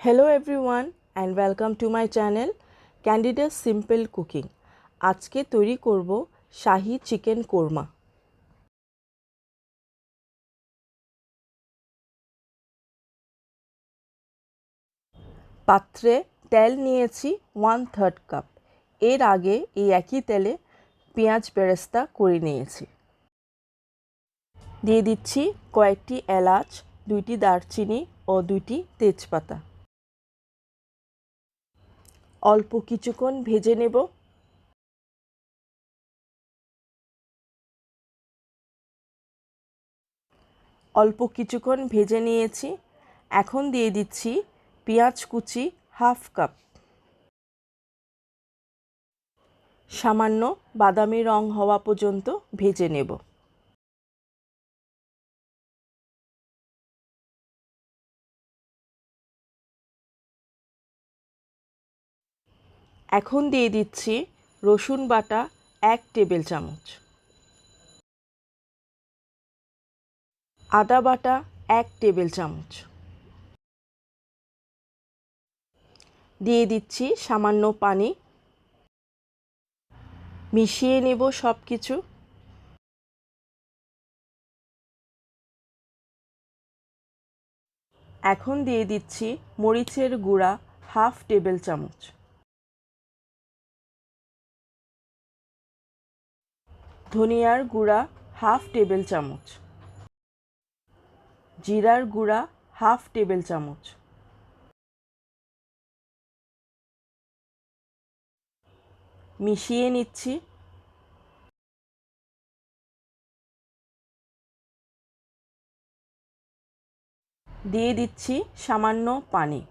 Hello everyone and welcome to my channel Candida Simple Cooking. আজকে তৈরি করব শাহি chicken korma. পাত্রে তেল নিয়েছি 1/3 কাপ। এর আগে এই একই তেলে পেঁয়াজ বেরেস্তা করে নিয়েছি। দিয়ে দিচ্ছি কয়েকটি এলাচ, 2টি দারচিনি ও 2টি তেজপাতা। অল্প কিছুক্ষণ ভেজে নেব। অল্প কিছুক্ষণ ভেজে নিয়েছি। এখন দিয়ে দিচ্ছি পেঁয়াজ কুচি 1/2 কাপ। সামান্য বাদামি রং হওয়া পর্যন্ত ভেজে নেব। এখন দিয়ে দিচ্ছি রসুন বাটা 1 টেবিল চামচ, আদা বাটা 1 টেবিল চামচ, দিয়ে দিচ্ছি সামান্য পানি। মিশিয়ে নেব সব কিছু। এখন দিয়ে দিচ্ছি মরিচের গুঁড়া 1/2 টেবিল চামচ, ধনিয়ার গুঁড়া 1/2 টেবিল চামচ, জিরার গুঁড়া 1/2 টেবিল চামচ, মিশিয়ে নিচ্ছি। দিয়ে দিচ্ছি সামান্য পানি।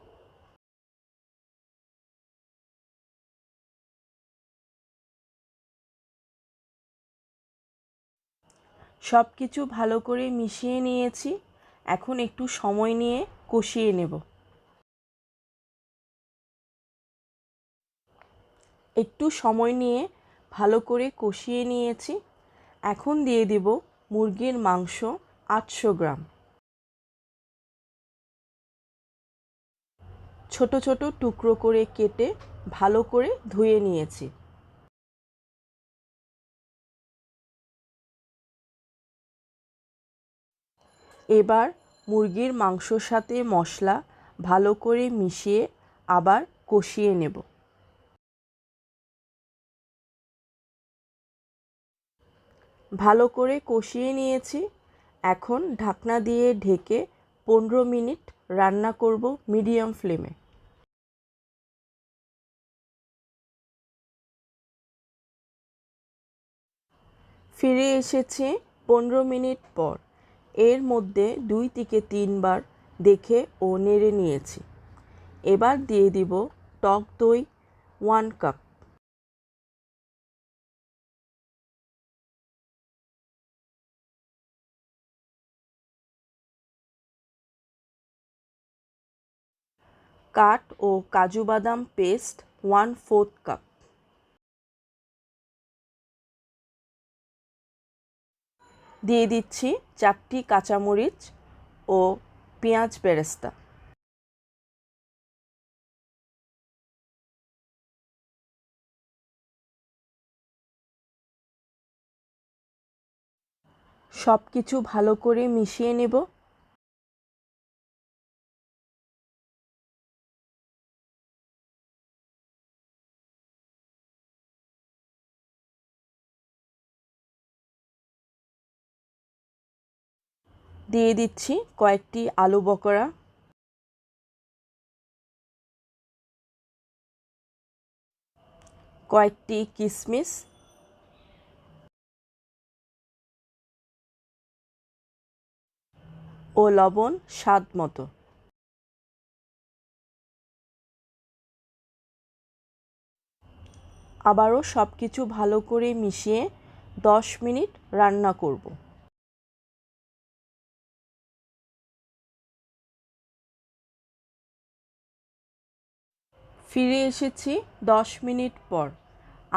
সব কিছু ভালো করে মিশিয়ে নিয়েছি। এখন একটু সময় নিয়ে কষিয়ে নেব। একটু সময় নিয়ে ভালো করে কষিয়ে নিয়েছি। এখন দিয়ে দেব মুরগির মাংস 800 গ্রাম। ছোট ছোট টুকরো করে কেটে ভালো করে ধুয়ে নিয়েছি। এবার মুরগির মাংসর সাথে মশলা ভালো করে মিশিয়ে আবার কষিয়ে নেব। ভালো করে কষিয়ে নিয়েছি। এখন ঢাকনা দিয়ে ঢেকে 15 মিনিট রান্না করব মিডিয়াম ফ্লেমে। ফিরে এসেছি 15 মিনিট পর। এর মধ্যে 2 থেকে 3 বার দেখে ও নেড়ে নিয়েছি। এবার দিয়ে দিব টক দই 1 কাপ, কাঠ ও কাজু বাদাম পেস্ট 1/4 কাপ, দিয়ে দিচ্ছি 4টি কাঁচামরিচ ও পেঁয়াজ বেরেস্তা। সব কিছু ভালো করে মিশিয়ে নেব। দিয়ে দিচ্ছি কয়েকটি আলু বকরা, কয়েকটি কিশমিশ, ও লবণ স্বাদ মতো। আবারও সব কিছু ভালো করে মিশিয়ে 10 মিনিট রান্না করব। ফিরে এসেছি 10 মিনিট পর।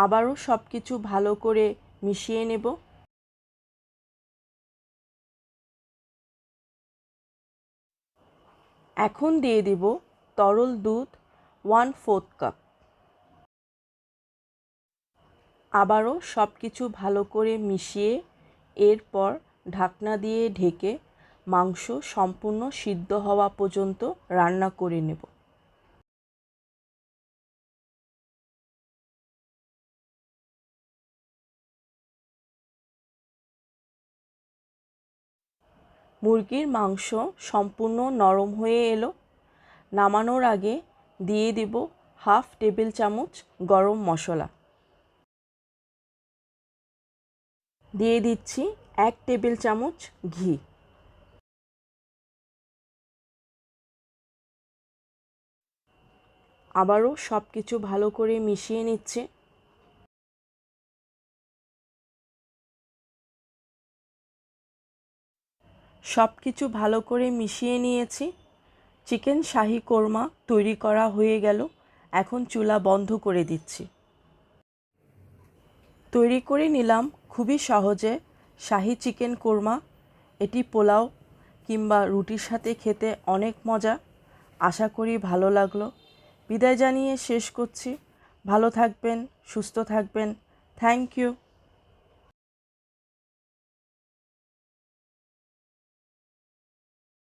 আবারও সব কিছু ভালো করে মিশিয়ে নেব। এখন দিয়ে দেব তরল দুধ 1/4 কাপ। আবারও সব কিছু ভালো করে মিশিয়ে এরপর ঢাকনা দিয়ে ঢেকে মাংস সম্পূর্ণ সিদ্ধ হওয়া পর্যন্ত রান্না করে নেব। মুরগির মাংস সম্পূর্ণ নরম হয়ে এলো। নামানোর আগে দিয়ে দেব 1/2 টেবিল চামচ গরম মশলা, দিয়ে দিচ্ছি 1 টেবিল চামচ ঘি। আবারও সব কিছু ভালো করে মিশিয়ে নিচ্ছে। সব কিছু ভালো করে মিশিয়ে নিয়েছি। চিকেন শাহি কোরমা তৈরি করা হয়ে গেল। এখন চুলা বন্ধ করে দিচ্ছি। তৈরি করে নিলাম খুবই সহজে শাহি চিকেন কোরমা। এটি পোলাও কিংবা রুটির সাথে খেতে অনেক মজা। আশা করি ভালো লাগলো। বিদায় জানিয়ে শেষ করছি। ভালো থাকবেন, সুস্থ থাকবেন। Thank you.